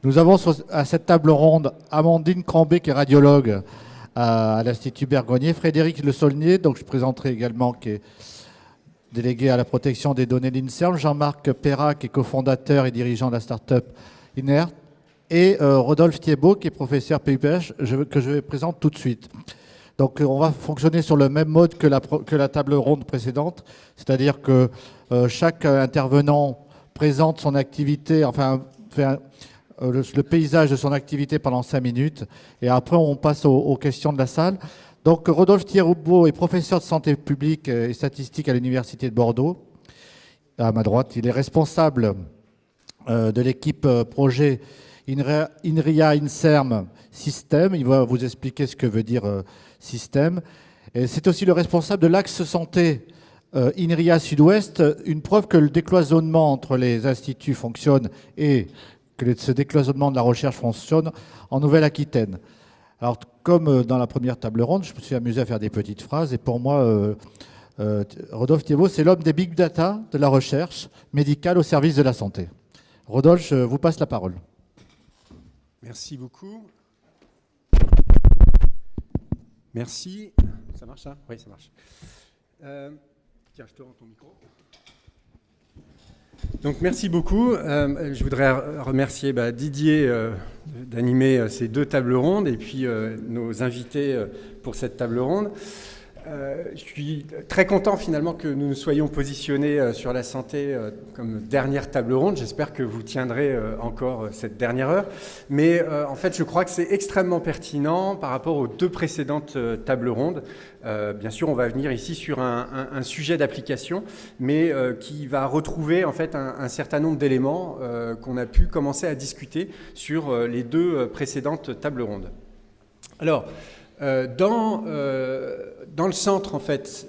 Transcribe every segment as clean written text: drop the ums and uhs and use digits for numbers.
Nous avons à cette table ronde Amandine Crambé, qui est radiologue à l'Institut Bergonié, Frédéric Le Saulnier, donc je présenterai également, qui est délégué à la protection des données de l'INSERM, Jean-Marc Perra, qui est cofondateur et dirigeant de la start-up Inert, et Rodolphe Thiebaud, qui est professeur PUPH, que je présente tout de suite. Donc on va fonctionner sur le même mode que la table ronde précédente, c'est-à-dire que chaque intervenant présente son activité, enfin fait le paysage de son activité pendant 5 minutes, et après on passe aux questions de la salle. Donc Rodolphe Thiebaud est professeur de santé publique et statistique à l'Université de Bordeaux. À ma droite, il est responsable de l'équipe projet INRIA INSERM Système. Il va vous expliquer ce que veut dire système. Et c'est aussi le responsable de l'axe santé INRIA Sud-Ouest, une preuve que le décloisonnement entre les instituts fonctionne et que ce décloisonnement de la recherche fonctionne en Nouvelle-Aquitaine. Alors, comme dans la première table ronde, je me suis amusé à faire des petites phrases. Et pour moi, Rodolphe Thiebaud, c'est l'homme des big data de la recherche médicale au service de la santé. Rodolphe, je vous passe la parole. Merci beaucoup. Merci. Ça marche, ça? Oui, ça marche. Tiens, je te rends ton micro. Donc, merci beaucoup. Je voudrais remercier Didier d'animer ces 2 tables rondes et puis nos invités pour cette table ronde. Je suis très content finalement que nous nous soyons positionnés sur la santé comme dernière table ronde. J'espère que vous tiendrez encore cette dernière heure. Mais en fait, je crois que c'est extrêmement pertinent par rapport aux 2 précédentes tables rondes. Bien sûr, on va venir ici sur un sujet d'application, mais qui va retrouver en fait un certain nombre d'éléments qu'on a pu commencer à discuter sur les 2 précédentes tables rondes. Alors, dans le centre, en fait,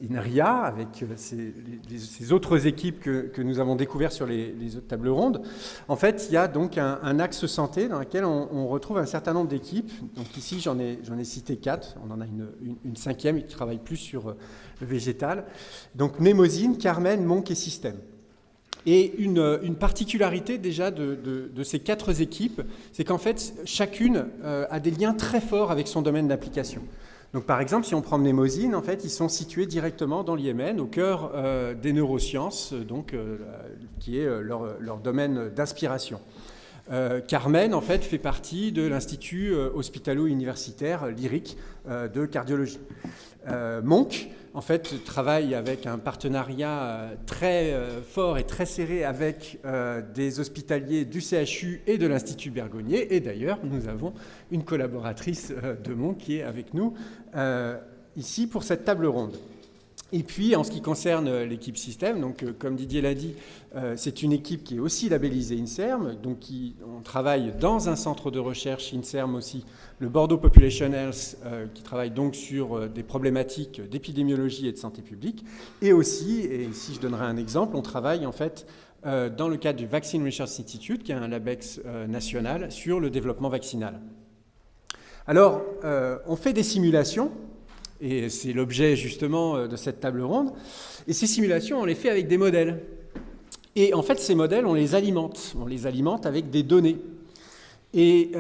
INRIA, avec ces autres équipes que nous avons découvertes sur les autres tables rondes, en fait, il y a donc un axe santé dans lequel on retrouve un certain nombre d'équipes. Donc ici, j'en ai cité 4. On en a une 5e qui travaille plus sur le végétal. Donc Mémosine, Carmen, Monk et Système. Et une particularité déjà de ces 4 équipes, c'est qu'en fait, chacune a des liens très forts avec son domaine d'application. Donc par exemple, si on prend Mnémosine, en fait, ils sont situés directement dans l'IMN, au cœur des neurosciences, donc, qui est leur domaine d'inspiration. Carmen, en fait, fait partie de l'Institut hospitalo-universitaire lyrique de cardiologie. Monk, en fait, travaille avec un partenariat très fort et très serré avec des hospitaliers du CHU et de l'Institut Bergonié. Et d'ailleurs, nous avons une collaboratrice de Monk qui est avec nous ici pour cette table ronde. Et puis, en ce qui concerne l'équipe système, donc, comme Didier l'a dit, c'est une équipe qui est aussi labellisée INSERM, donc on travaille dans un centre de recherche INSERM aussi, le Bordeaux Population Health, qui travaille donc sur des problématiques d'épidémiologie et de santé publique. Et aussi, et ici je donnerai un exemple, on travaille en fait dans le cadre du Vaccine Research Institute, qui est un LabEx national, sur le développement vaccinal. Alors, on fait des simulations, et c'est l'objet justement de cette table ronde. Et ces simulations, on les fait avec des modèles. Et en fait, ces modèles, on les alimente. On les alimente avec des données. Et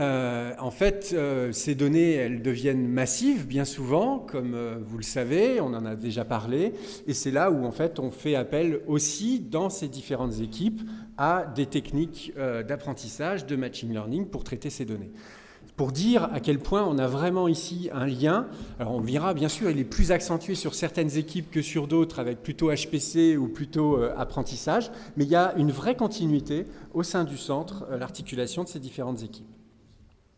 en fait, ces données, elles deviennent massives bien souvent, comme vous le savez, on en a déjà parlé. Et c'est là où en fait, on fait appel aussi dans ces différentes équipes à des techniques d'apprentissage, de machine learning pour traiter ces données. Pour dire à quel point on a vraiment ici un lien. Alors on verra, bien sûr, il est plus accentué sur certaines équipes que sur d'autres, avec plutôt HPC ou plutôt apprentissage, mais il y a une vraie continuité au sein du centre, l'articulation de ces différentes équipes.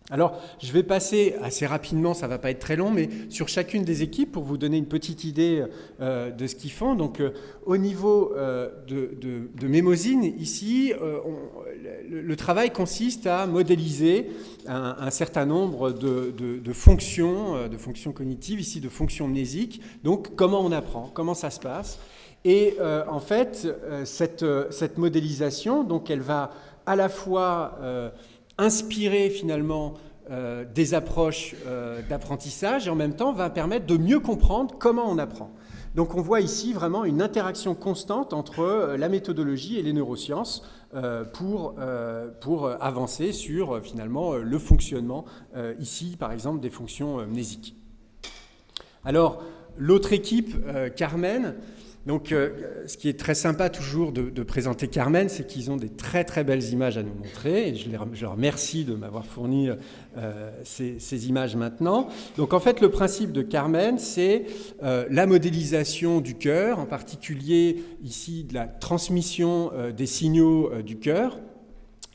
Alors, je vais passer assez rapidement, ça ne va pas être très long, mais sur chacune des équipes pour vous donner une petite idée de ce qu'ils font. Donc, au niveau de Mémosine, ici, le travail consiste à modéliser un certain nombre de fonctions cognitives, ici de fonctions mnésiques. Donc, comment on apprend, comment ça se passe. Et en fait, cette modélisation, donc, elle va à la fois inspirer finalement des approches d'apprentissage et en même temps va permettre de mieux comprendre comment on apprend. Donc on voit ici vraiment une interaction constante entre la méthodologie et les neurosciences pour avancer sur finalement le fonctionnement, ici par exemple des fonctions mnésiques. Alors l'autre équipe, Carmen, donc ce qui est très sympa toujours de présenter Carmen, c'est qu'ils ont des très très belles images à nous montrer, et je leur remercie de m'avoir fourni ces images maintenant. Donc en fait le principe de Carmen, c'est la modélisation du cœur, en particulier ici de la transmission des signaux du cœur.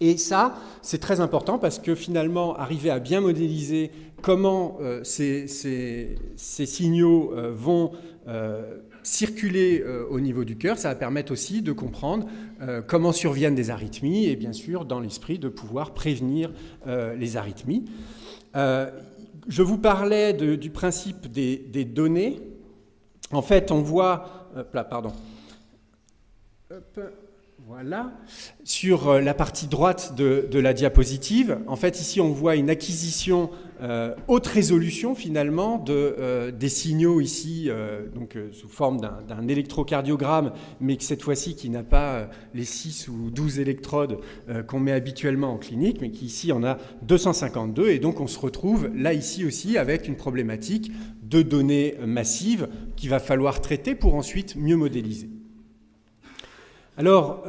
Et ça, c'est très important parce que finalement, arriver à bien modéliser comment ces signaux vont circuler au niveau du cœur, ça va permettre aussi de comprendre comment surviennent des arythmies et bien sûr, dans l'esprit, de pouvoir prévenir les arythmies. Je vous parlais du principe des données. En fait, on voit... Voilà. Sur la partie droite de la diapositive, en fait, ici, on voit une acquisition haute résolution, finalement, des signaux ici, donc sous forme d'un électrocardiogramme, mais que cette fois-ci, qui n'a pas les 6 ou 12 électrodes qu'on met habituellement en clinique, mais qui ici en a 252. Et donc, on se retrouve là, ici aussi, avec une problématique de données massives qu'il va falloir traiter pour ensuite mieux modéliser. Alors,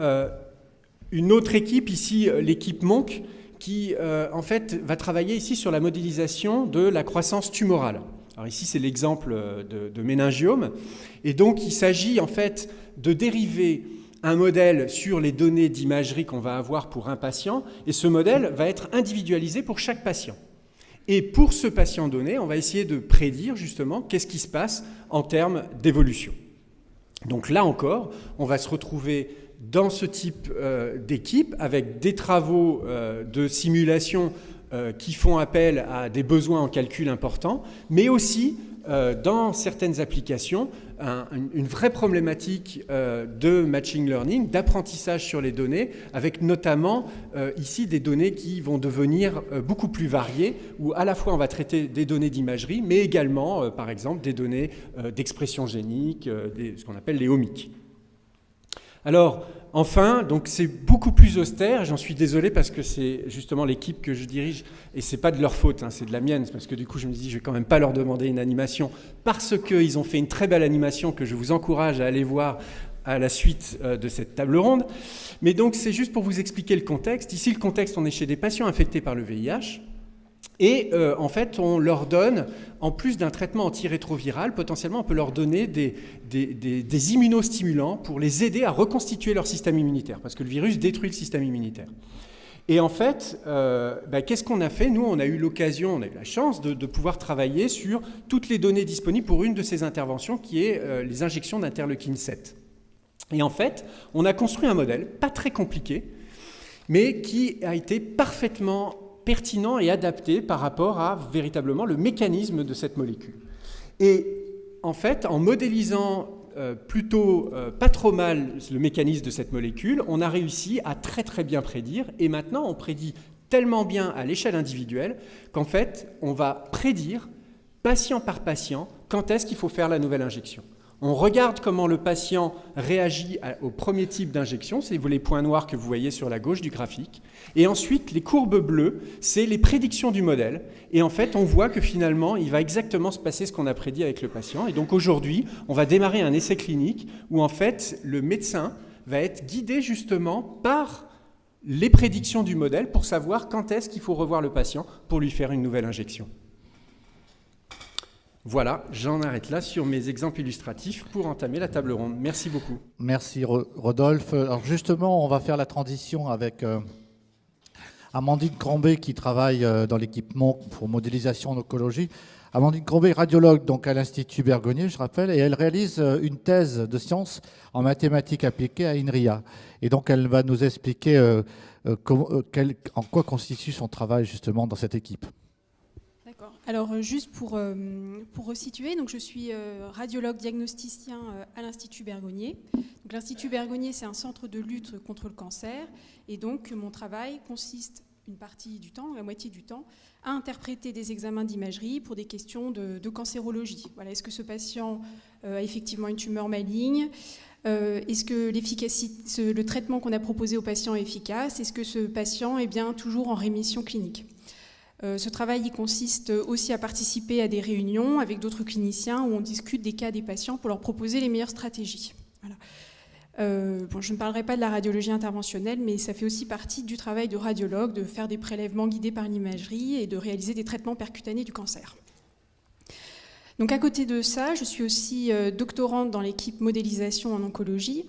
une autre équipe ici, l'équipe Monk, qui en fait va travailler ici sur la modélisation de la croissance tumorale. Alors ici, c'est l'exemple de méningiome. Et donc, il s'agit en fait de dériver un modèle sur les données d'imagerie qu'on va avoir pour un patient. Et ce modèle va être individualisé pour chaque patient. Et pour ce patient donné, on va essayer de prédire justement qu'est-ce qui se passe en termes d'évolution. Donc là encore, on va se retrouver dans ce type d'équipe avec des travaux de simulation qui font appel à des besoins en calcul importants, mais aussi dans certaines applications, une vraie problématique de machine learning, d'apprentissage sur les données, avec notamment ici des données qui vont devenir beaucoup plus variées, où à la fois on va traiter des données d'imagerie, mais également, par exemple, des données d'expression génique, ce qu'on appelle les omics. Alors, enfin, donc c'est beaucoup plus austère, j'en suis désolé parce que c'est justement l'équipe que je dirige, et c'est pas de leur faute, hein, c'est de la mienne, parce que du coup je me dis je vais quand même pas leur demander une animation, parce qu'ils ont fait une très belle animation que je vous encourage à aller voir à la suite de cette table ronde. Mais donc c'est juste pour vous expliquer le contexte. Ici le contexte, on est chez des patients infectés par le VIH, et en fait, on leur donne, en plus d'un traitement antirétroviral, potentiellement, on peut leur donner des immunostimulants pour les aider à reconstituer leur système immunitaire, parce que le virus détruit le système immunitaire. Et en fait, qu'est-ce qu'on a fait? Nous, on a eu l'occasion, on a eu la chance de pouvoir travailler sur toutes les données disponibles pour une de ces interventions, qui est les injections d'interleukine 7. Et en fait, on a construit un modèle, pas très compliqué, mais qui a été parfaitement pertinent et adapté par rapport à véritablement le mécanisme de cette molécule. Et en fait, en modélisant plutôt pas trop mal le mécanisme de cette molécule, on a réussi à très très bien prédire, et maintenant on prédit tellement bien à l'échelle individuelle qu'en fait on va prédire patient par patient quand est-ce qu'il faut faire la nouvelle injection. On regarde comment le patient réagit au premier type d'injection, c'est les points noirs que vous voyez sur la gauche du graphique. Et ensuite, les courbes bleues, c'est les prédictions du modèle. Et en fait, on voit que finalement, il va exactement se passer ce qu'on a prédit avec le patient. Et donc aujourd'hui, on va démarrer un essai clinique où en fait, le médecin va être guidé justement par les prédictions du modèle pour savoir quand est-ce qu'il faut revoir le patient pour lui faire une nouvelle injection. Voilà, j'en arrête là sur mes exemples illustratifs pour entamer la table ronde. Merci beaucoup. Merci Rodolphe. Alors justement, on va faire la transition avec Amandine Crombé qui travaille dans l'équipement pour modélisation en oncologie. Amandine Crombé est radiologue donc à l'Institut Bergonié, je rappelle, et elle réalise une thèse de sciences en mathématiques appliquées à INRIA. Et donc elle va nous expliquer en quoi constitue son travail justement dans cette équipe. Alors juste pour resituer, donc je suis radiologue diagnosticien à l'Institut Bergonié. L'Institut Bergonié, c'est un centre de lutte contre le cancer, et donc mon travail consiste une partie du temps, la moitié du temps, à interpréter des examens d'imagerie pour des questions de cancérologie. Voilà, est-ce que ce patient a effectivement une tumeur maligne ? Est-ce que le traitement qu'on a proposé au patient est efficace ? Est-ce que ce patient est bien toujours en rémission clinique ? Ce travail il consiste aussi à participer à des réunions avec d'autres cliniciens où on discute des cas des patients pour leur proposer les meilleures stratégies. Voilà. Je ne parlerai pas de la radiologie interventionnelle, mais ça fait aussi partie du travail de radiologue, de faire des prélèvements guidés par l'imagerie et de réaliser des traitements percutanés du cancer. Donc à côté de ça, je suis aussi doctorante dans l'équipe modélisation en oncologie.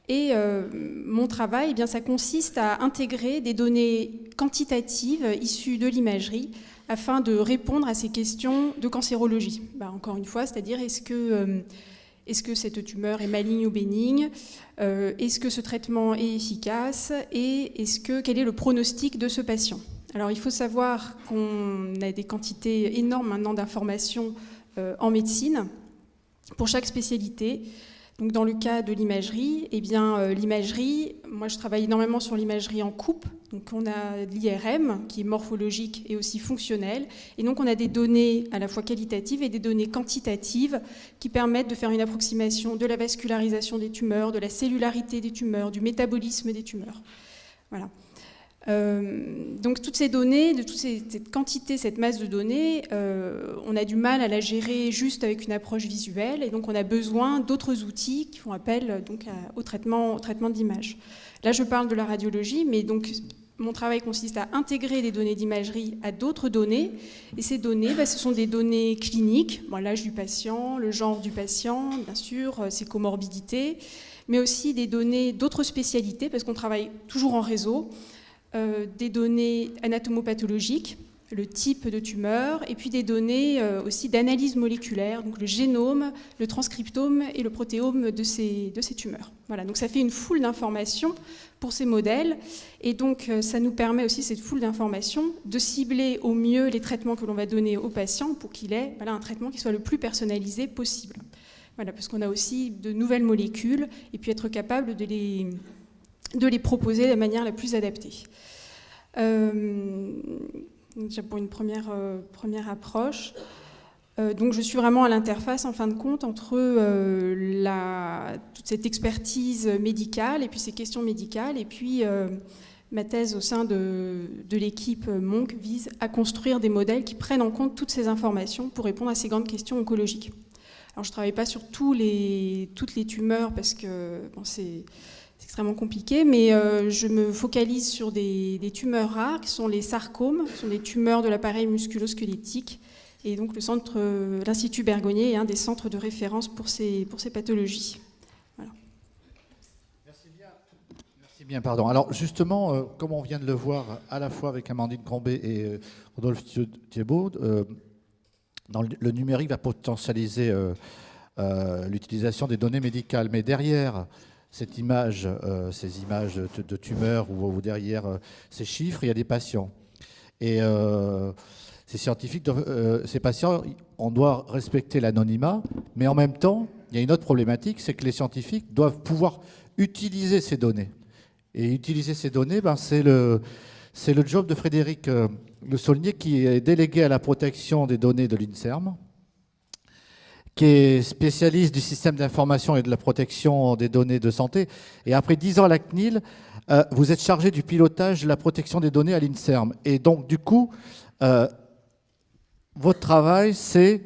Et mon travail, eh bien, ça consiste à intégrer des données quantitatives issues de l'imagerie afin de répondre à ces questions de cancérologie. Encore une fois, c'est-à-dire est-ce que cette tumeur est maligne ou bénigne ? Est-ce que ce traitement est efficace ? Et quel est le pronostic de ce patient ? Alors il faut savoir qu'on a des quantités énormes maintenant d'informations en médecine pour chaque spécialité. Donc dans le cas de l'imagerie, eh bien, l'imagerie, moi je travaille énormément sur l'imagerie en coupe. Donc on a l'IRM qui est morphologique et aussi fonctionnelle. Et donc on a des données à la fois qualitatives et des données quantitatives qui permettent de faire une approximation de la vascularisation des tumeurs, de la cellularité des tumeurs, du métabolisme des tumeurs. Voilà. Donc toutes ces données, de toute cette quantité, cette masse de données, on a du mal à la gérer juste avec une approche visuelle et donc on a besoin d'autres outils qui font appel donc, au traitement d'image. Là je parle de la radiologie, mais donc mon travail consiste à intégrer des données d'imagerie à d'autres données et ces données, ce sont des données cliniques, l'âge du patient, le genre du patient, bien sûr, ses comorbidités, mais aussi des données d'autres spécialités parce qu'on travaille toujours en réseau. Des données anatomopathologiques, le type de tumeur, et puis des données aussi d'analyse moléculaire, donc le génome, le transcriptome et le protéome de ces tumeurs. Voilà, donc ça fait une foule d'informations pour ces modèles, et donc ça nous permet aussi, cette foule d'informations, de cibler au mieux les traitements que l'on va donner aux patients pour qu'il ait un traitement qui soit le plus personnalisé possible. Voilà, parce qu'on a aussi de nouvelles molécules, et puis être capable de les proposer de la manière la plus adaptée. Déjà pour une première approche. Donc je suis vraiment à l'interface, en fin de compte, entre toute cette expertise médicale et puis ces questions médicales. Et puis ma thèse au sein de l'équipe MONC vise à construire des modèles qui prennent en compte toutes ces informations pour répondre à ces grandes questions oncologiques. Alors je ne travaille pas sur toutes les tumeurs parce que c'est extrêmement compliqué, mais je me focalise sur des tumeurs rares qui sont les sarcomes, qui sont des tumeurs de l'appareil musculo-squelettique. Et donc l'Institut Bergonié est un des centres de référence pour ces pathologies. Voilà. Merci bien, pardon. Alors justement, comme on vient de le voir à la fois avec Amandine Crombé et Rodolphe Thiebaud, le numérique va potentialiser l'utilisation des données médicales. Mais derrière cette image, ces images de tumeurs ou derrière ces chiffres, il y a des patients. Et ces scientifiques, ces patients, on doit respecter l'anonymat, mais en même temps, il y a une autre problématique, c'est que les scientifiques doivent pouvoir utiliser ces données. Et utiliser ces données, c'est le job de Frédéric Le Saulnier, qui est délégué à la protection des données de l'INSERM, qui est spécialiste du système d'information et de la protection des données de santé. Et après 10 ans à la CNIL, vous êtes chargé du pilotage de la protection des données à l'INSERM. Et donc, du coup, votre travail, c'est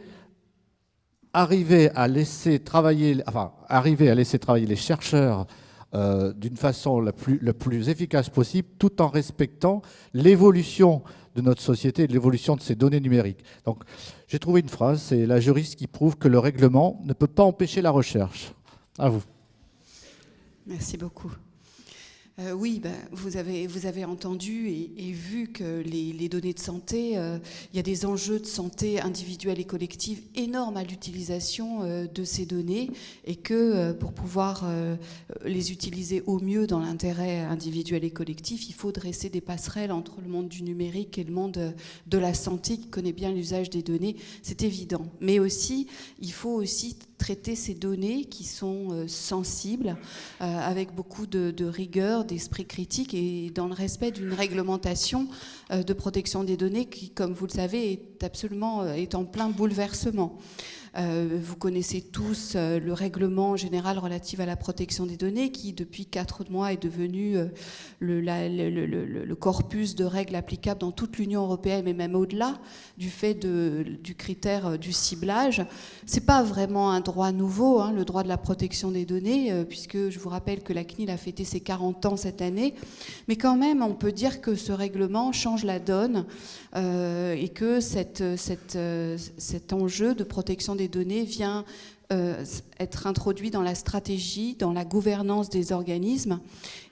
arriver à laisser travailler les chercheurs d'une façon la plus efficace possible, tout en respectant l'évolution de notre société et de l'évolution de ces données numériques. Donc, j'ai trouvé une phrase, c'est la juriste qui prouve que le règlement ne peut pas empêcher la recherche. À vous. Merci beaucoup. Oui, vous avez entendu et vu que les données de santé, il y a des enjeux de santé individuelle et collective énormes à l'utilisation de ces données et que pour pouvoir les utiliser au mieux dans l'intérêt individuel et collectif, il faut dresser des passerelles entre le monde du numérique et le monde de la santé qui connaît bien l'usage des données, c'est évident. Mais aussi, il faut aussi traiter ces données qui sont sensibles avec beaucoup de rigueur, d'esprit critique et dans le respect d'une réglementation de protection des données qui, comme vous le savez, est en plein bouleversement. Vous connaissez tous le règlement général relatif à la protection des données qui, depuis 4 mois, est devenu le corpus de règles applicables dans toute l'Union européenne et même au-delà du fait du critère du ciblage. C'est pas vraiment un droit nouveau, hein, le droit de la protection des données, puisque je vous rappelle que la CNIL a fêté ses 40 ans cette année. Mais quand même, on peut dire que ce règlement change la donne et que cet enjeu de protection des données vient être introduit dans la stratégie, dans la gouvernance des organismes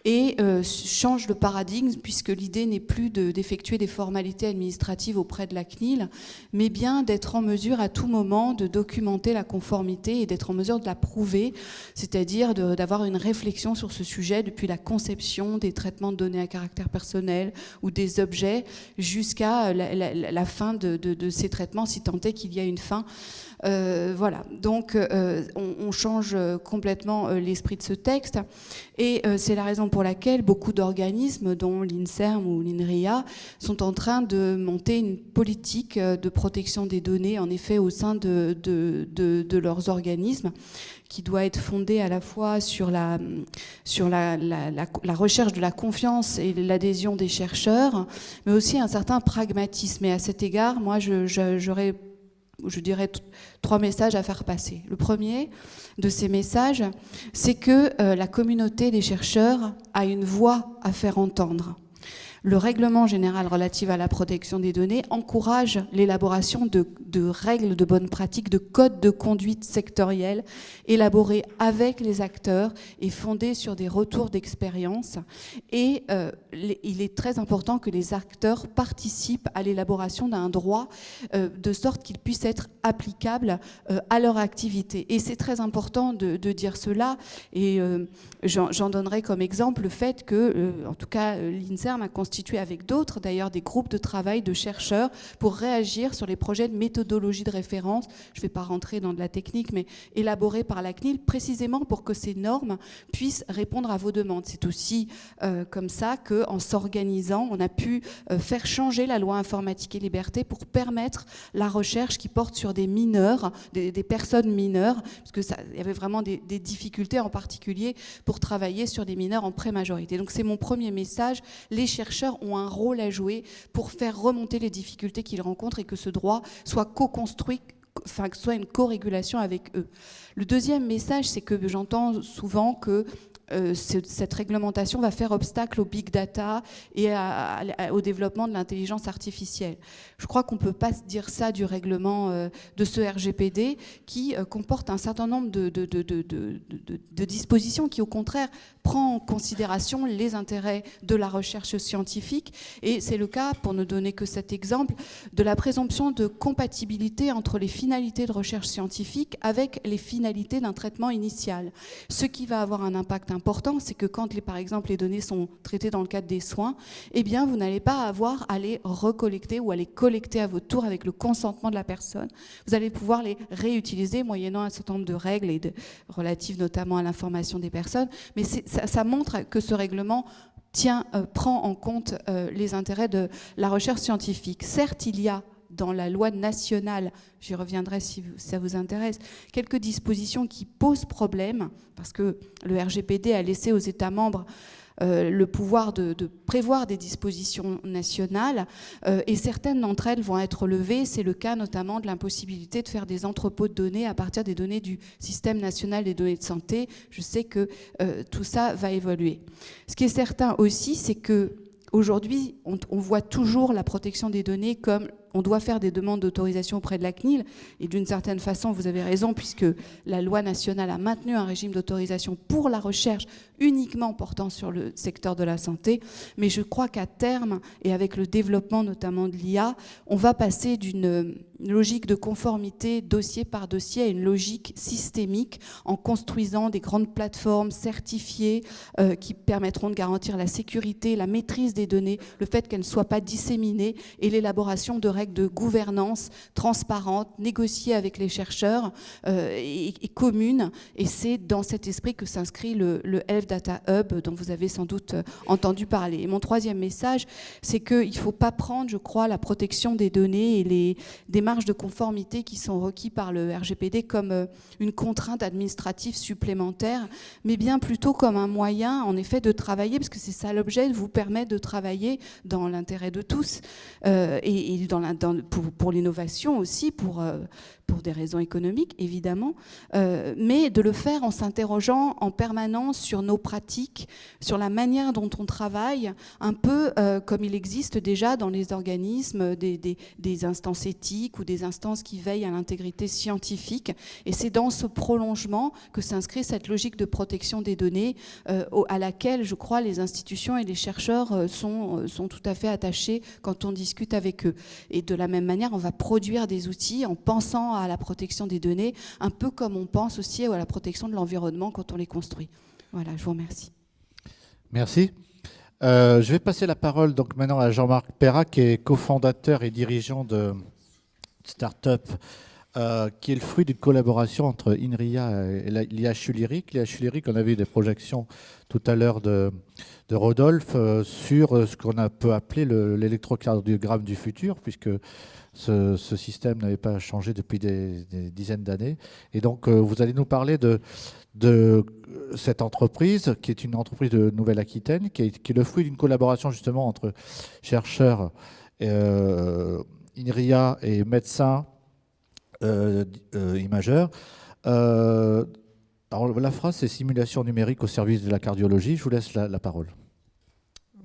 et change de paradigme puisque l'idée n'est plus d'effectuer des formalités administratives auprès de la CNIL, mais bien d'être en mesure à tout moment de documenter la conformité et d'être en mesure de la prouver, c'est-à-dire d'avoir une réflexion sur ce sujet depuis la conception des traitements de données à caractère personnel ou des objets jusqu'à la fin de ces traitements, si tant est qu'il y a une fin. Voilà, donc on change complètement l'esprit de ce texte et c'est la raison pour laquelle beaucoup d'organismes, dont l'INSERM ou l'INRIA, sont en train de monter une politique de protection des données, en effet, au sein de leurs organismes, qui doit être fondée à la fois sur la recherche de la confiance et l'adhésion des chercheurs, mais aussi un certain pragmatisme. Et à cet égard, moi, j'aurais, je dirais, 3 messages à faire passer. Le premier de ces messages, c'est que la communauté des chercheurs a une voix à faire entendre. Le règlement général relatif à la protection des données encourage l'élaboration de règles de bonne pratique, de codes de conduite sectoriels élaborés avec les acteurs et fondés sur des retours d'expérience. Et il est très important que les acteurs participent à l'élaboration d'un droit de sorte qu'il puisse être applicable à leur activité. Et c'est très important de dire cela. Et j'en donnerai comme exemple le fait que, en tout cas, l'INSERM a constitué avec d'autres, d'ailleurs, des groupes de travail de chercheurs pour réagir sur les projets de méthodologie de référence. Je ne vais pas rentrer dans de la technique, mais élaborés par la CNIL, précisément pour que ces normes puissent répondre à vos demandes. C'est aussi comme ça qu'en s'organisant, on a pu faire changer la loi informatique et liberté pour permettre la recherche qui porte sur des mineurs, des personnes mineures, parce qu'il y avait vraiment des difficultés en particulier pour travailler sur des mineurs en pré-majorité. Donc c'est mon premier message. Les chercheurs ont un rôle à jouer pour faire remonter les difficultés qu'ils rencontrent et que ce droit soit co-construit, enfin que ce soit une co-régulation avec eux. Le deuxième message, c'est que j'entends souvent que cette réglementation va faire obstacle au big data et au développement de l'intelligence artificielle. Je crois qu'on ne peut pas dire ça du règlement de ce RGPD qui comporte un certain nombre de dispositions qui, au contraire, prend en considération les intérêts de la recherche scientifique. Et c'est le cas, pour ne donner que cet exemple, de la présomption de compatibilité entre les finalités de recherche scientifique avec les finalités d'un traitement initial. Ce qui va avoir un impact important, c'est que quand, par exemple, les données sont traitées dans le cadre des soins, eh bien, vous n'allez pas avoir à les recollecter ou à les collecter à votre tour avec le consentement de la personne. Vous allez pouvoir les réutiliser moyennant un certain nombre de règles relatives notamment à l'information des personnes. Mais ça montre que ce règlement prend en compte les intérêts de la recherche scientifique. Certes, il y a dans la loi nationale, j'y reviendrai si ça vous intéresse, quelques dispositions qui posent problème, parce que le RGPD a laissé aux États membres le pouvoir de prévoir des dispositions nationales et certaines d'entre elles vont être levées. C'est le cas notamment de l'impossibilité de faire des entrepôts de données à partir des données du système national des données de santé. Je sais que tout ça va évoluer. Ce qui est certain aussi, c'est que aujourd'hui, on voit toujours la protection des données comme on doit faire des demandes d'autorisation auprès de la CNIL, et d'une certaine façon, vous avez raison, puisque la loi nationale a maintenu un régime d'autorisation pour la recherche uniquement portant sur le secteur de la santé, mais je crois qu'à terme, et avec le développement notamment de l'IA, on va passer d'une logique de conformité dossier par dossier à une logique systémique en construisant des grandes plateformes certifiées qui permettront de garantir la sécurité, la maîtrise des données, le fait qu'elles ne soient pas disséminées et l'élaboration de règles règles de gouvernance transparentes, négociées avec les chercheurs et communes. Et c'est dans cet esprit que s'inscrit le Health Data Hub dont vous avez sans doute entendu parler. Et mon troisième message, c'est qu'il ne faut pas prendre, je crois, la protection des données et les démarches de conformité qui sont requis par le RGPD comme une contrainte administrative supplémentaire, mais bien plutôt comme un moyen, en effet, de travailler, parce que c'est ça l'objet, de vous permettre de travailler dans l'intérêt de tous et pour l'innovation aussi, pour des raisons économiques, évidemment, mais de le faire en s'interrogeant en permanence sur nos pratiques, sur la manière dont on travaille, un peu comme il existe déjà dans les organismes des instances éthiques ou des instances qui veillent à l'intégrité scientifique. Et c'est dans ce prolongement que s'inscrit cette logique de protection des données à laquelle, je crois, les institutions et les chercheurs sont tout à fait attachés quand on discute avec eux. Et de la même manière, on va produire des outils en pensant à la protection des données, un peu comme on pense aussi à la protection de l'environnement quand on les construit. Voilà, je vous remercie. Merci. Je vais passer la parole donc maintenant à Jean-Marc Perrat, qui est cofondateur et dirigeant de start-up qui est le fruit d'une collaboration entre INRIA et l'IHU Lyric. L'IHU Lyric, on a vu des projections tout à l'heure de Rodolphe sur ce qu'on peut appeler l'électrocardiogramme du futur, puisque ce système n'avait pas changé depuis des dizaines d'années. Et donc, vous allez nous parler de cette entreprise, qui est une entreprise de Nouvelle-Aquitaine, qui est le fruit d'une collaboration justement entre chercheurs, INRIA et médecins, imageurs. Alors, la phrase, c'est simulation numérique au service de la cardiologie. Je vous laisse la parole.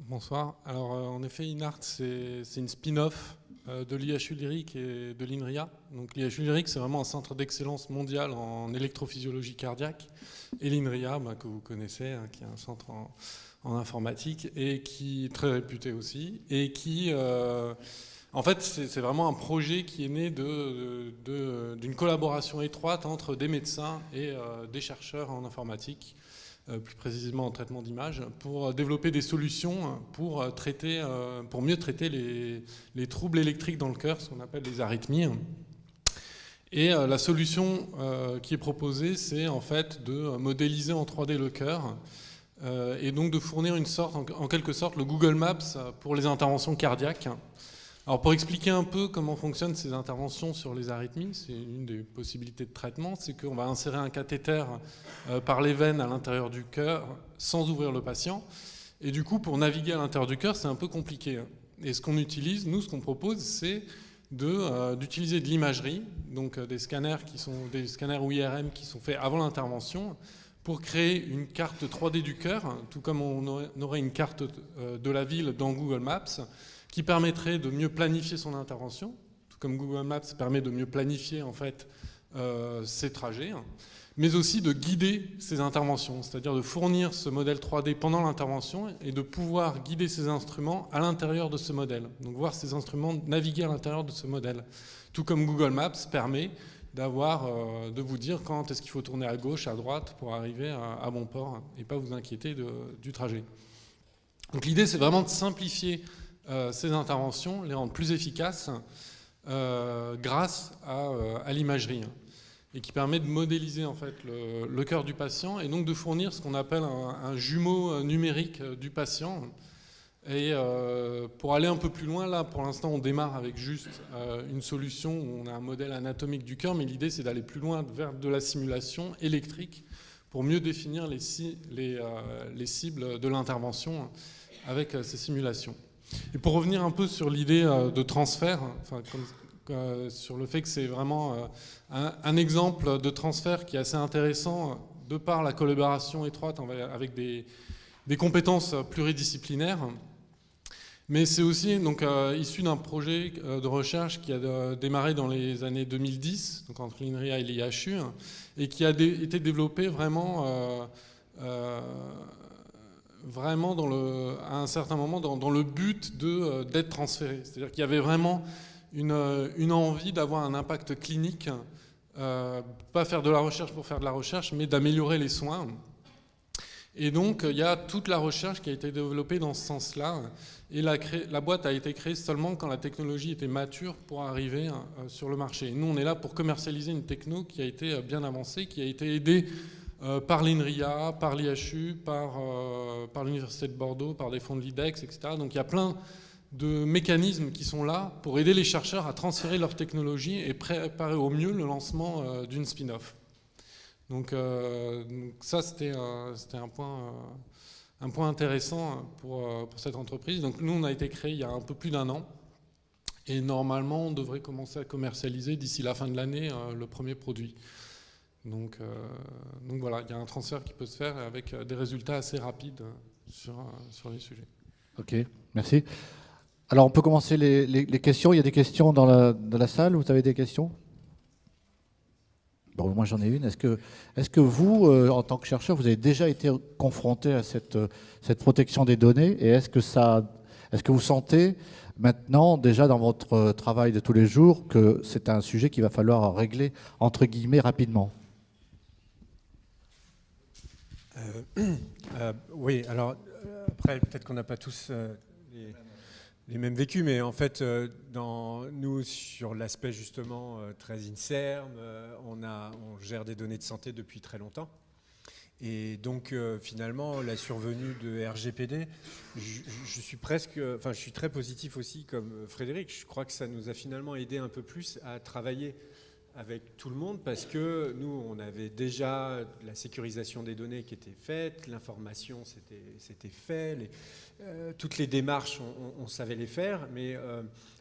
Bonsoir. Alors, en effet, INART, c'est une spin-off de l'IHU Lyric et de l'INRIA. Donc, l'IHU Lyric, c'est vraiment un centre d'excellence mondial en électrophysiologie cardiaque. Et l'INRIA, que vous connaissez, qui est un centre en informatique et qui est très réputé aussi. Et qui, en fait, c'est vraiment un projet qui est né d'une collaboration étroite entre des médecins et des chercheurs en informatique, plus précisément en traitement d'image, pour développer des solutions pour mieux traiter les troubles électriques dans le cœur, ce qu'on appelle les arythmies. Et la solution qui est proposée, c'est en fait de modéliser en 3D le cœur et donc de fournir en quelque sorte le Google Maps pour les interventions cardiaques. Alors pour expliquer un peu comment fonctionnent ces interventions sur les arythmies, c'est une des possibilités de traitement, c'est qu'on va insérer un cathéter par les veines à l'intérieur du cœur sans ouvrir le patient. Et du coup, pour naviguer à l'intérieur du cœur, c'est un peu compliqué. Et ce qu'on utilise, nous, ce qu'on propose, c'est d'utiliser de l'imagerie, donc des scanners ou IRM qui sont faits avant l'intervention, pour créer une carte 3D du cœur, tout comme on aurait une carte de la ville dans Google Maps, qui permettrait de mieux planifier son intervention, tout comme Google Maps permet de mieux planifier en fait ses trajets, mais aussi de guider ses interventions, c'est-à-dire de fournir ce modèle 3D pendant l'intervention et de pouvoir guider ses instruments à l'intérieur de ce modèle. Donc voir ces instruments naviguer à l'intérieur de ce modèle, tout comme Google Maps permet de vous dire quand est-ce qu'il faut tourner à gauche, à droite pour arriver à bon port et pas vous inquiéter du trajet. Donc l'idée, c'est vraiment de simplifier ces interventions, les rendre plus efficaces grâce à l'imagerie, et qui permet de modéliser en fait le cœur du patient et donc de fournir ce qu'on appelle un jumeau numérique du patient. Et pour aller un peu plus loin, là pour l'instant on démarre avec juste une solution où on a un modèle anatomique du cœur, mais l'idée c'est d'aller plus loin vers de la simulation électrique pour mieux définir les cibles de l'intervention avec ces simulations. Et pour revenir un peu sur l'idée de transfert, sur le fait que c'est vraiment un exemple de transfert qui est assez intéressant de par la collaboration étroite avec des compétences pluridisciplinaires, mais c'est aussi donc, issu d'un projet de recherche qui a démarré dans les années 2010, donc entre l'INRIA et l'IHU, et qui a été développé vraiment à un certain moment dans le but d'être transféré. C'est-à-dire qu'il y avait vraiment une envie d'avoir un impact clinique, pas faire de la recherche pour faire de la recherche, mais d'améliorer les soins. Et donc, il y a toute la recherche qui a été développée dans ce sens-là. Et la boîte a été créée seulement quand la technologie était mature pour arriver sur le marché. Et nous, on est là pour commercialiser une techno qui a été bien avancée, qui a été aidée par l'INRIA, par l'IHU, par l'Université de Bordeaux, par des fonds de l'IDEX, etc. Donc, il y a plein de mécanismes qui sont là pour aider les chercheurs à transférer leur technologie et préparer au mieux le lancement d'une spin-off. Donc ça, c'était un point intéressant pour cette entreprise. Donc nous, on a été créé il y a un peu plus d'1 an. Et normalement, on devrait commencer à commercialiser d'ici la fin de l'année le premier produit. Donc voilà, il y a un transfert qui peut se faire avec des résultats assez rapides sur les sujets. Ok, merci. Alors on peut commencer les questions. Il y a des questions dans la salle. Vous avez des questions ? Bon, moi j'en ai une. Est-ce que vous, en tant que chercheur, vous avez déjà été confronté à cette protection des données et est-ce que vous sentez maintenant, déjà dans votre travail de tous les jours, que c'est un sujet qu'il va falloir régler, entre guillemets, rapidement ? Oui, alors après, peut-être qu'on n'a pas tous les mêmes vécus, mais en fait, nous, sur l'aspect justement très INSERM, on gère des données de santé depuis très longtemps. Et donc, finalement, la survenue de RGPD, je suis très positif aussi, comme Frédéric. Je crois que ça nous a finalement aidé un peu plus à travailler avec tout le monde parce que nous, on avait déjà la sécurisation des données qui était faite, l'information c'était fait, toutes les démarches, on savait les faire, mais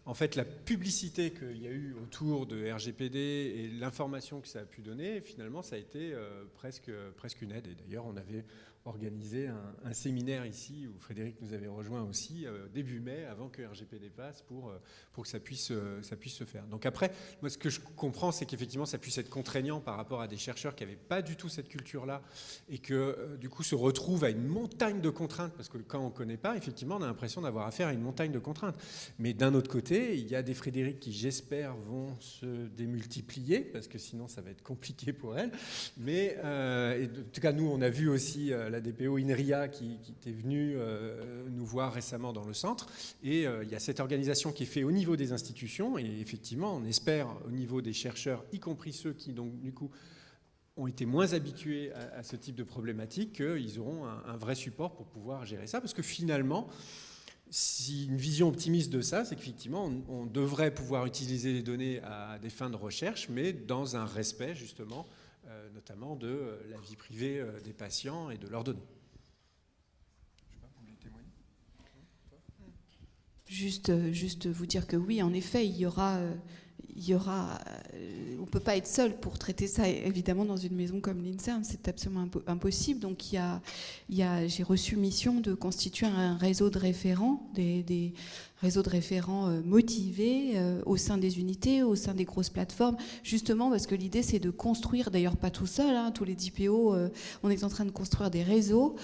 en fait, la publicité qu'il y a eu autour de RGPD et l'information que ça a pu donner, finalement, ça a été presque une aide. Et d'ailleurs, on avait organisé un séminaire ici où Frédéric nous avait rejoint aussi début mai, avant que RGPD passe, pour que ça puisse se faire. Donc après, moi, ce que je comprends, c'est qu'effectivement, ça puisse être contraignant par rapport à des chercheurs qui n'avaient pas du tout cette culture-là et que, du coup, se retrouvent à une montagne de contraintes, parce que quand on ne connaît pas, effectivement, on a l'impression d'avoir affaire à une montagne de contraintes. Mais d'un autre côté, il y a des Frédéric qui, j'espère, vont se démultiplier, parce que sinon, ça va être compliqué pour elles. Mais, en tout cas, nous, on a vu aussi la DPO INRIA qui était venue nous voir récemment dans le centre. Et il y a cette organisation qui est faite au niveau des institutions. Et effectivement, on espère au niveau des chercheurs, y compris ceux qui, donc, du coup, ont été moins habitués à ce type de problématique, qu'ils auront un vrai support pour pouvoir gérer ça. Parce que finalement, si une vision optimiste de ça, c'est qu'effectivement, on devrait pouvoir utiliser les données à des fins de recherche, mais dans un respect, justement, notamment de la vie privée des patients et de leurs données. Je sais pas, vous voulez témoigner ? Juste vous dire que oui, en effet, il y aura, on ne peut pas être seul pour traiter ça, évidemment, dans une maison comme l'INSERM, c'est absolument impossible. Donc, j'ai reçu mission de constituer un réseau de référents, des réseaux de référents motivés au sein des unités, au sein des grosses plateformes, justement parce que l'idée, c'est de construire, d'ailleurs pas tout seul, tous les DPO, on est en train de construire des réseaux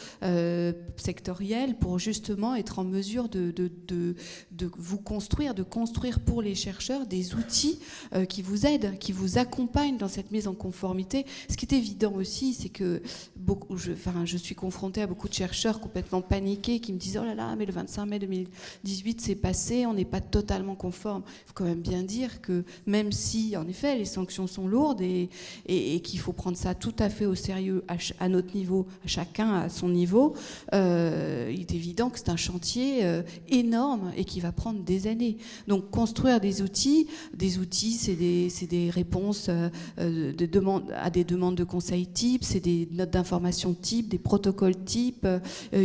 sectoriels pour justement être en mesure de vous construire, de construire pour les chercheurs des outils qui vous aident, qui vous accompagnent dans cette mise en conformité. Ce qui est évident aussi, c'est que je suis confrontée à beaucoup de chercheurs complètement paniqués qui me disent « Oh là là, mais le 25 mai 2018, c'est passé, on n'est pas totalement conforme. » Il faut quand même bien dire que même si, en effet, les sanctions sont lourdes et qu'il faut prendre ça tout à fait au sérieux à notre niveau, chacun à son niveau, il est évident que c'est un chantier énorme et qui va prendre des années. Donc construire des outils, c'est des réponses à des demandes de conseils types, c'est des notes d'information types, des protocoles types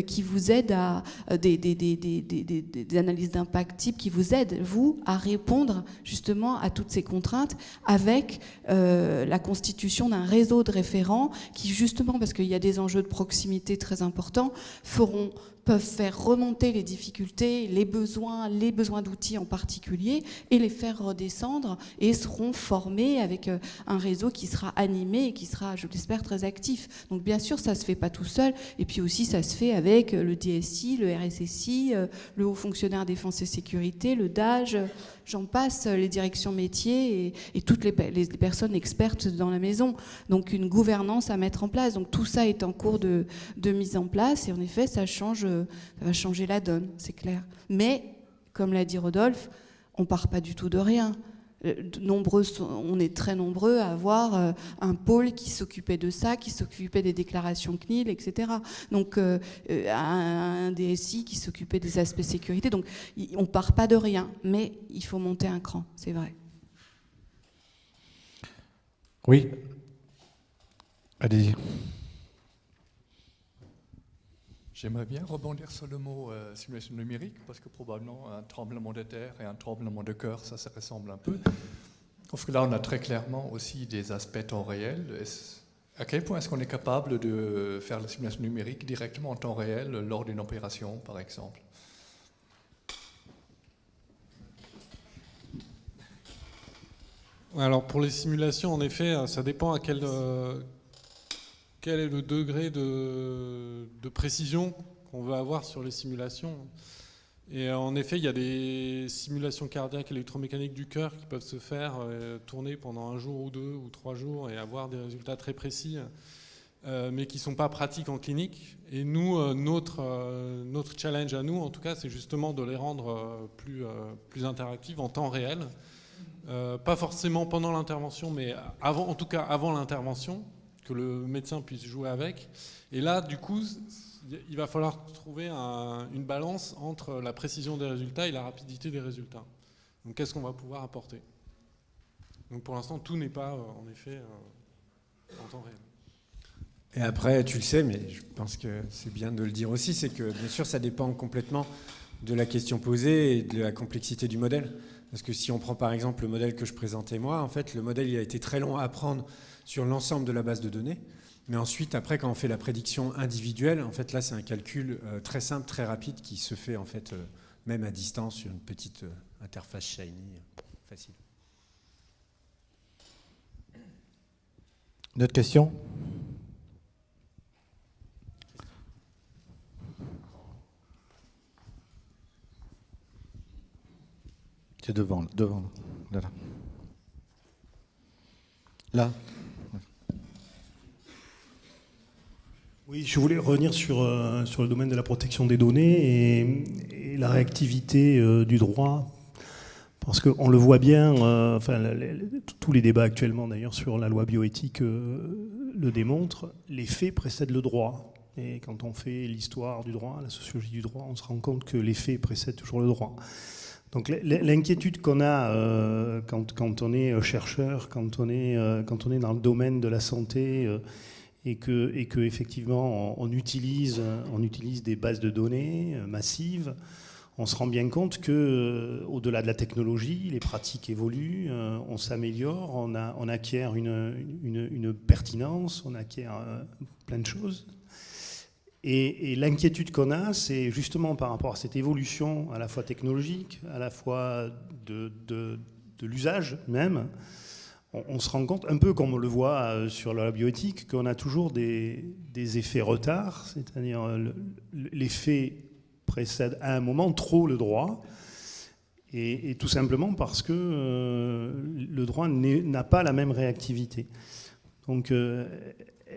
qui vous aident à des analyses d'impact type qui vous aident, vous, à répondre justement à toutes ces contraintes avec la constitution d'un réseau de référents qui, justement, parce qu'il y a des enjeux de proximité très importants, peuvent faire remonter les difficultés, les besoins d'outils en particulier, et les faire redescendre, et seront formés avec un réseau qui sera animé et qui sera, je l'espère, très actif. Donc bien sûr, ça ne se fait pas tout seul, et puis aussi ça se fait avec le DSI, le RSSI, le Haut Fonctionnaire Défense et Sécurité, le DAGE, j'en passe, les directions métiers et toutes les personnes expertes dans la maison. Donc une gouvernance à mettre en place. Donc tout ça est en cours de mise en place et en effet ça va changer la donne, c'est clair. Mais comme l'a dit Rodolphe, on part pas du tout de rien. On est très nombreux à avoir un pôle qui s'occupait de ça, qui s'occupait des déclarations CNIL, etc. Donc un DSI qui s'occupait des aspects sécurité. Donc on part pas de rien, mais il faut monter un cran, c'est vrai. Oui. Allez-y. J'aimerais bien rebondir sur le mot simulation numérique, parce que probablement un tremblement de terre et un tremblement de cœur, ça se ressemble un peu. Sauf que là, on a très clairement aussi des aspects temps réel. À quel point est-ce qu'on est capable de faire la simulation numérique directement en temps réel lors d'une opération, par exemple? Alors pour les simulations, en effet, ça dépend à quel est le degré de précision qu'on veut avoir sur les simulations. Et en effet, il y a des simulations cardiaques électromécaniques du cœur qui peuvent se faire, tourner pendant 1 jour ou 2 ou 3 jours et avoir des résultats très précis, mais qui ne sont pas pratiques en clinique. Et nous, notre challenge à nous, en tout cas, c'est justement de les rendre plus interactives en temps réel. Pas forcément pendant l'intervention, mais en tout cas avant l'intervention, que le médecin puisse jouer avec. Et là, du coup, il va falloir trouver une balance entre la précision des résultats et la rapidité des résultats. Donc, qu'est-ce qu'on va pouvoir apporter? Donc, pour l'instant, tout n'est pas, en effet, en temps réel. Et après, tu le sais, mais je pense que c'est bien de le dire aussi, c'est que, bien sûr, ça dépend complètement de la question posée et de la complexité du modèle. Parce que si on prend, par exemple, le modèle que je présentais moi, en fait, le modèle, il a été très long à apprendre sur l'ensemble de la base de données. Mais ensuite, après, quand on fait la prédiction individuelle, en fait, là, c'est un calcul très simple, très rapide, qui se fait, en fait, même à distance, sur une petite interface Shiny, facile. Une autre question? C'est devant, là. Là. Oui, je voulais revenir sur le domaine de la protection des données et la réactivité du droit, parce qu'on le voit bien, tous les débats actuellement d'ailleurs sur la loi bioéthique le démontrent, les faits précèdent le droit. Et quand on fait l'histoire du droit, la sociologie du droit, on se rend compte que les faits précèdent toujours le droit. Donc l'inquiétude qu'on a quand on est chercheur, quand on est dans le domaine de la santé, et que effectivement on utilise des bases de données massives, on se rend bien compte que au-delà de la technologie, les pratiques évoluent, on s'améliore, on acquiert une pertinence, on acquiert plein de choses. Et l'inquiétude qu'on a, c'est justement par rapport à cette évolution à la fois technologique, à la fois de l'usage même. On se rend compte, un peu comme on le voit sur la bioéthique, qu'on a toujours des effets retard, c'est-à-dire les faits précèdent à un moment trop le droit, et tout simplement parce que le droit n'a pas la même réactivité. Donc,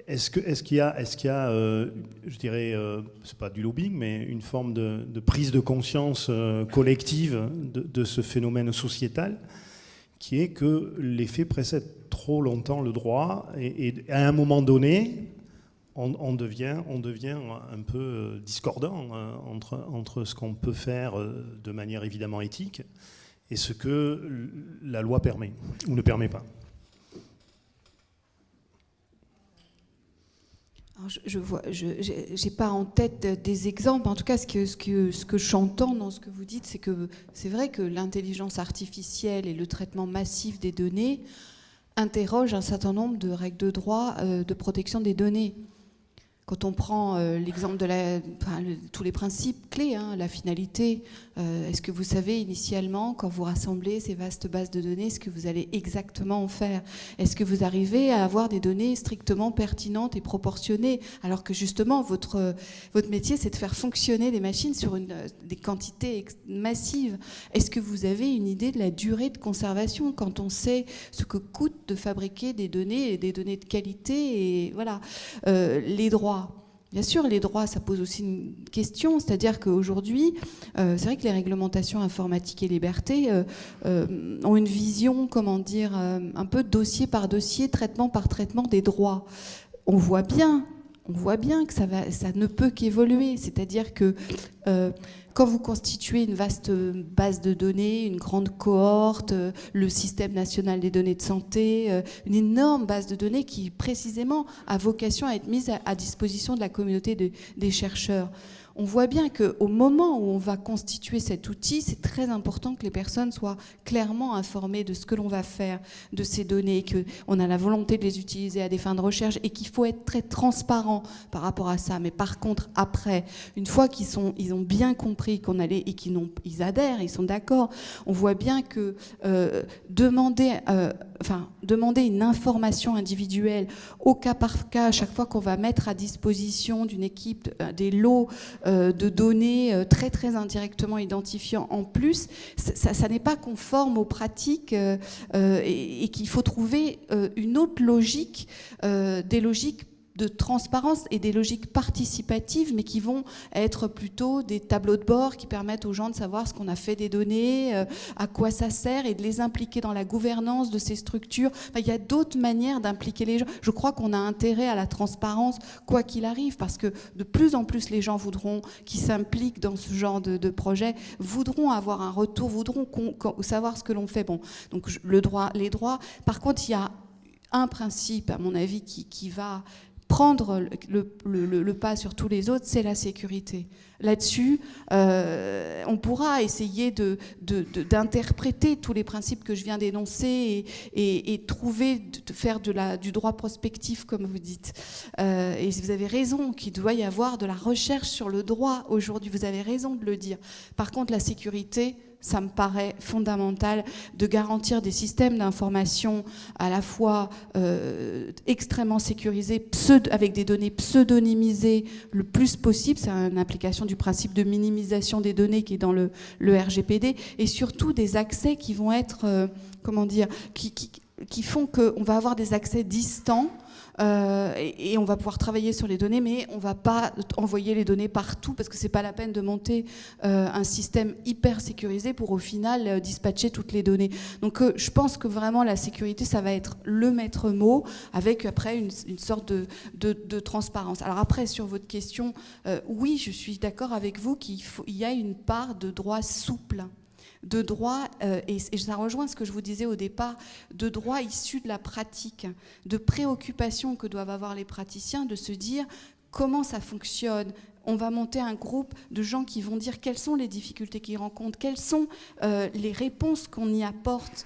est-ce qu'il y a, je dirais, c'est pas du lobbying, mais une forme de prise de conscience collective de ce phénomène sociétal, qui est que les faits précèdent trop longtemps le droit, et à un moment donné, on devient un peu discordant entre ce qu'on peut faire de manière évidemment éthique et ce que la loi permet ou ne permet pas. Alors j'ai pas en tête des exemples. En tout cas, ce que j'entends dans ce que vous dites, c'est que c'est vrai que l'intelligence artificielle et le traitement massif des données interrogent un certain nombre de règles de droit de protection des données. Quand on prend l'exemple de tous les principes clés, la finalité, Est-ce que vous savez initialement, quand vous rassemblez ces vastes bases de données, ce que vous allez exactement en faire? Est-ce que vous arrivez à avoir des données strictement pertinentes et proportionnées, alors que justement votre métier c'est de faire fonctionner des machines sur des quantités massives? Est-ce que vous avez une idée de la durée de conservation quand on sait ce que coûte de fabriquer des données et des données de qualité? Et voilà, les droits. Bien sûr, les droits, ça pose aussi une question, c'est-à-dire qu'aujourd'hui, c'est vrai que les réglementations informatiques et liberté ont une vision, comment dire, un peu dossier par dossier, traitement par traitement des droits. On voit bien que ça ne peut qu'évoluer, c'est-à-dire que quand vous constituez une vaste base de données, une grande cohorte, le système national des données de santé, une énorme base de données qui précisément a vocation à être mise à disposition de la communauté des chercheurs. On voit bien qu'au moment où on va constituer cet outil, c'est très important que les personnes soient clairement informées de ce que l'on va faire de ces données, qu'on a la volonté de les utiliser à des fins de recherche et qu'il faut être très transparent par rapport à ça. Mais par contre, après, une fois qu'ils ont bien compris qu'on allait et qu'ils adhèrent, ils sont d'accord, on voit bien que demander une information individuelle au cas par cas, à chaque fois qu'on va mettre à disposition d'une équipe des lots de données très très indirectement identifiants en plus, ça n'est pas conforme aux pratiques et qu'il faut trouver une autre logique, des logiques de transparence et des logiques participatives, mais qui vont être plutôt des tableaux de bord qui permettent aux gens de savoir ce qu'on a fait des données, à quoi ça sert, et de les impliquer dans la gouvernance de ces structures. Enfin, il y a d'autres manières d'impliquer les gens. Je crois qu'on a intérêt à la transparence, quoi qu'il arrive, parce que de plus en plus les gens qui s'impliquent dans ce genre de projet, voudront avoir un retour, voudront savoir ce que l'on fait. Bon, donc les droits. Par contre, il y a un principe, à mon avis, qui va prendre le pas sur tous les autres, c'est la sécurité. Là-dessus, on pourra essayer d'interpréter tous les principes que je viens d'énoncer et faire du droit prospectif, comme vous dites. Et vous avez raison qu'il doit y avoir de la recherche sur le droit aujourd'hui. Vous avez raison de le dire. Par contre, la sécurité, ça me paraît fondamental de garantir des systèmes d'information à la fois extrêmement sécurisés, avec des données pseudonymisées le plus possible. C'est une application du principe de minimisation des données qui est dans le RGPD, et surtout des accès qui vont être, qui font qu'on va avoir des accès distants. Et on va pouvoir travailler sur les données, mais on ne va pas envoyer les données partout parce que ce n'est pas la peine de monter un système hyper sécurisé pour au final dispatcher toutes les données. Donc je pense que vraiment la sécurité, ça va être le maître mot, avec après une sorte de transparence. Alors après, sur votre question, oui, je suis d'accord avec vous qu'il y a une part de droit souple, de droit, et ça rejoint ce que je vous disais au départ, de droit issu de la pratique, de préoccupations que doivent avoir les praticiens, de se dire comment ça fonctionne. On va monter un groupe de gens qui vont dire quelles sont les difficultés qu'ils rencontrent, quelles sont les réponses qu'on y apporte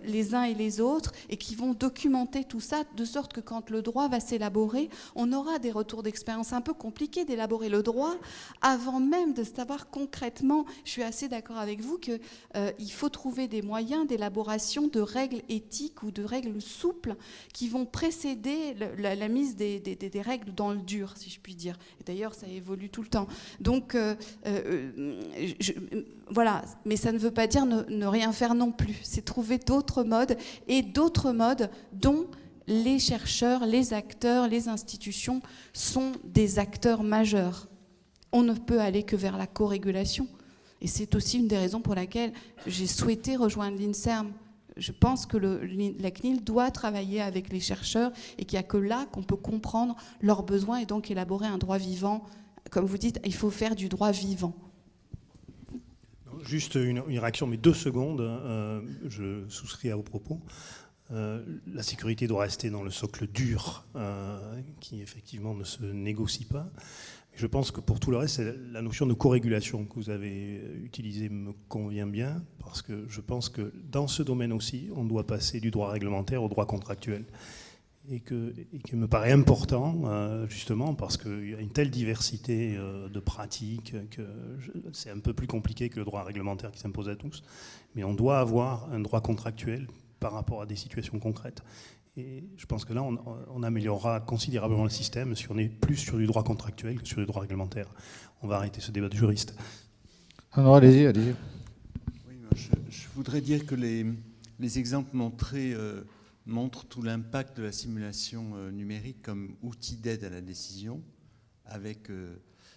les uns et les autres, et qui vont documenter tout ça de sorte que quand le droit va s'élaborer, on aura des retours d'expérience. Un peu compliqué d'élaborer le droit avant même de savoir concrètement. Je suis assez d'accord avec vous qu'il faut trouver des moyens d'élaboration de règles éthiques ou de règles souples qui vont précéder la mise des règles dans le dur, si je puis dire. Et d'ailleurs, ça évolue tout le temps. Donc, voilà. Mais ça ne veut pas dire ne rien faire non plus. C'est trouver d'autres modes, et d'autres modes dont les chercheurs, les acteurs, les institutions sont des acteurs majeurs. On ne peut aller que vers la co-régulation. Et c'est aussi une des raisons pour laquelle j'ai souhaité rejoindre l'INSERM. Je pense que la CNIL doit travailler avec les chercheurs et qu'il n'y a que là qu'on peut comprendre leurs besoins et donc élaborer un droit vivant. Comme vous dites, il faut faire du droit vivant. Juste une réaction, mais 2 secondes. Je souscris à vos propos. La sécurité doit rester dans le socle dur, qui effectivement ne se négocie pas. Je pense que pour tout le reste, la notion de co-régulation que vous avez utilisée me convient bien, parce que je pense que dans ce domaine aussi, on doit passer du droit réglementaire au droit contractuel. et qui me paraît important, justement, parce qu'il y a une telle diversité de pratiques que c'est un peu plus compliqué que le droit réglementaire qui s'impose à tous, mais on doit avoir un droit contractuel par rapport à des situations concrètes. Et je pense que là, on améliorera considérablement le système si on est plus sur du droit contractuel que sur du droit réglementaire. On va arrêter ce débat de juriste. Ah non, allez-y, allez-y. Oui, je voudrais dire que les exemples montrés montrent tout l'impact de la simulation numérique comme outil d'aide à la décision, avec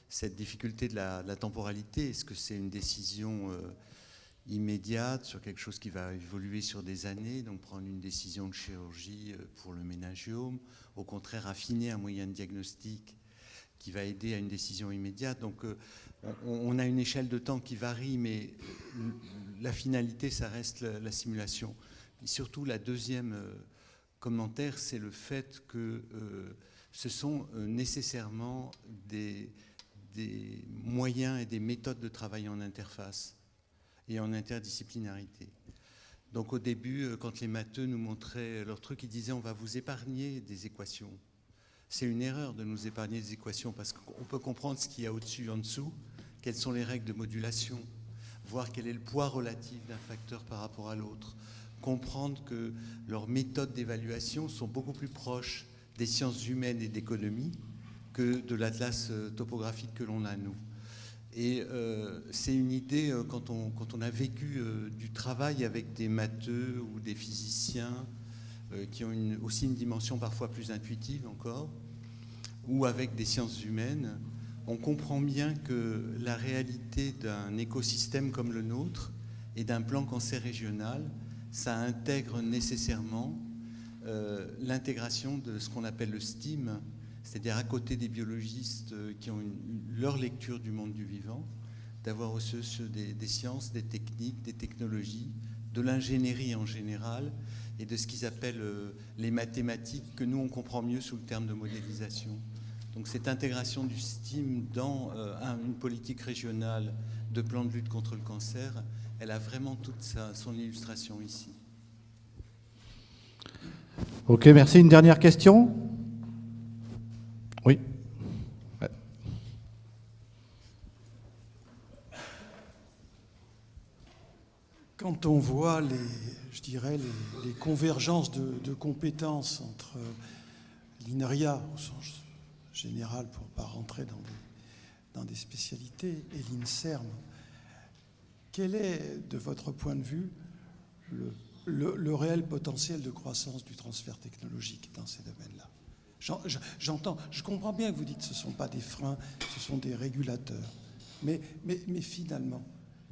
cette difficulté de la temporalité. Est-ce que c'est une décision immédiate sur quelque chose qui va évoluer sur des années, donc prendre une décision de chirurgie pour le méningiome, au contraire affiner un moyen de diagnostic qui va aider à une décision immédiate. Donc on a une échelle de temps qui varie, mais la finalité, ça reste la simulation. Et surtout, la deuxième commentaire, c'est le fait que ce sont nécessairement des moyens et des méthodes de travail en interface et en interdisciplinarité. Donc au début, quand les matheux nous montraient leur truc, ils disaient on va vous épargner des équations. C'est une erreur de nous épargner des équations parce qu'on peut comprendre ce qu'il y a au-dessus et en dessous, quelles sont les règles de modulation, voir quel est le poids relatif d'un facteur par rapport à l'autre, comprendre que leurs méthodes d'évaluation sont beaucoup plus proches des sciences humaines et d'économie que de l'atlas topographique que l'on a nous. Et c'est une idée, quand on a vécu du travail avec des matheux ou des physiciens qui ont aussi une dimension parfois plus intuitive encore, ou avec des sciences humaines, on comprend bien que la réalité d'un écosystème comme le nôtre et d'un plan cancer régional, ça intègre nécessairement l'intégration de ce qu'on appelle le STEAM, c'est-à-dire à côté des biologistes qui ont leur lecture du monde du vivant, d'avoir aussi des sciences, des techniques, des technologies, de l'ingénierie en général, et de ce qu'ils appellent les mathématiques, que nous on comprend mieux sous le terme de modélisation. Donc cette intégration du STEAM dans une politique régionale de plan de lutte contre le cancer, elle a vraiment toute son illustration ici. Ok, merci. Une dernière question ? Oui. Ouais. Quand on voit les convergences de compétences entre l'INRIA, au sens général, pour ne pas rentrer dans des spécialités, et l'INSERM, quel est, de votre point de vue, le réel potentiel de croissance du transfert technologique dans ces domaines-là ? Je comprends bien que vous dites que ce ne sont pas des freins, ce sont des régulateurs. Mais finalement,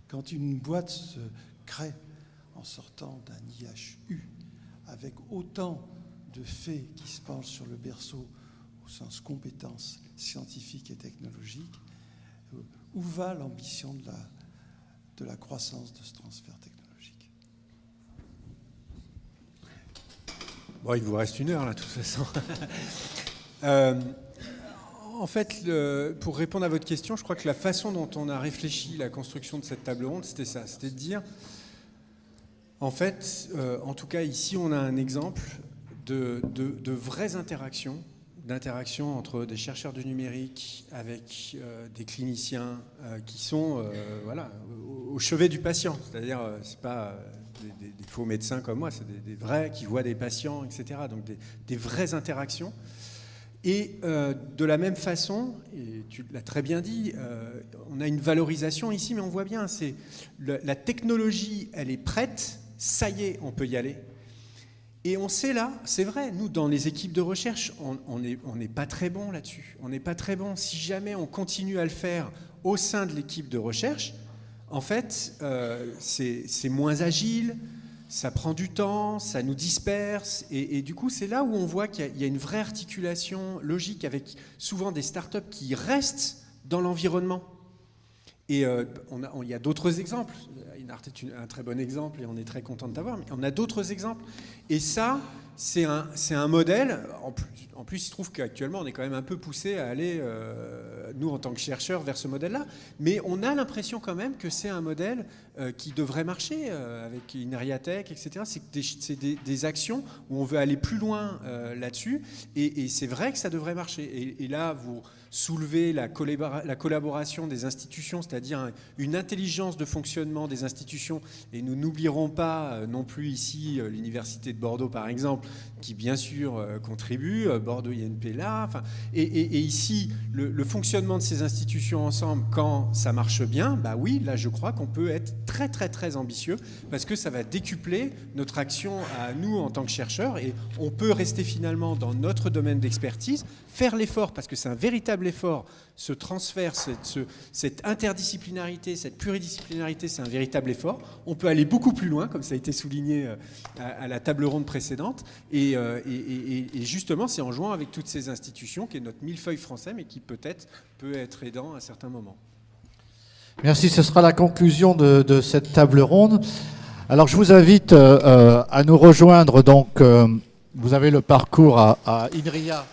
quand une boîte se crée en sortant d'un IHU, avec autant de faits qui se penchent sur le berceau au sens compétences scientifiques et technologiques, où va l'ambition de la croissance de ce transfert technologique ? Bon, il vous reste 1 heure, là, de toute façon. En fait, pour répondre à votre question, je crois que la façon dont on a réfléchi la construction de cette table ronde, c'était ça. C'était de dire, en fait, en tout cas, ici, on a un exemple de vraies interactions, d'interaction entre des chercheurs du numérique avec des cliniciens qui sont au chevet du patient. C'est-à-dire, c'est pas des faux médecins comme moi, c'est des vrais qui voient des patients, etc. Donc des vraies interactions. Et de la même façon, et tu l'as très bien dit, on a une valorisation ici, mais on voit bien, la technologie, elle est prête, ça y est, on peut y aller. Et on sait là, c'est vrai, nous, dans les équipes de recherche, on n'est pas très bon là-dessus. On n'est pas très bon. Si jamais on continue à le faire au sein de l'équipe de recherche, en fait, c'est moins agile, ça prend du temps, ça nous disperse. Et du coup, c'est là où on voit qu'il y a une vraie articulation logique avec souvent des startups qui restent dans l'environnement. Et il y a d'autres exemples. Inart est un très bon exemple et on est très content de t'avoir, mais on a d'autres exemples. Et ça, c'est un modèle. En plus, il se trouve qu'actuellement, on est quand même un peu poussé à aller, nous, en tant que chercheurs, vers ce modèle-là. Mais on a l'impression quand même que c'est un modèle qui devrait marcher avec Inariatech, etc. C'est des actions où on veut aller plus loin là-dessus. Et c'est vrai que ça devrait marcher. Et là, vous soulevez la collaboration des institutions, c'est-à-dire une intelligence de fonctionnement des institutions. Et nous n'oublierons pas non plus ici l'Université de Bordeaux, par exemple, qui bien sûr contribue, Bordeaux INP là. Enfin, et ici, le fonctionnement de ces institutions ensemble, quand ça marche bien, bah oui, là je crois qu'on peut être très très très ambitieux, parce que ça va décupler notre action à nous en tant que chercheurs, et on peut rester finalement dans notre domaine d'expertise, faire l'effort, parce que c'est un véritable effort, ce transfert, cette interdisciplinarité, cette pluridisciplinarité, c'est un véritable effort. On peut aller beaucoup plus loin, comme ça a été souligné à la table ronde précédente, et justement c'est en jouant avec toutes ces institutions qui est notre millefeuille français, mais qui peut-être peut être aidant à certains moments. Merci, ce sera la conclusion de cette table ronde. Alors je vous invite à nous rejoindre, donc vous avez le parcours à INRIA.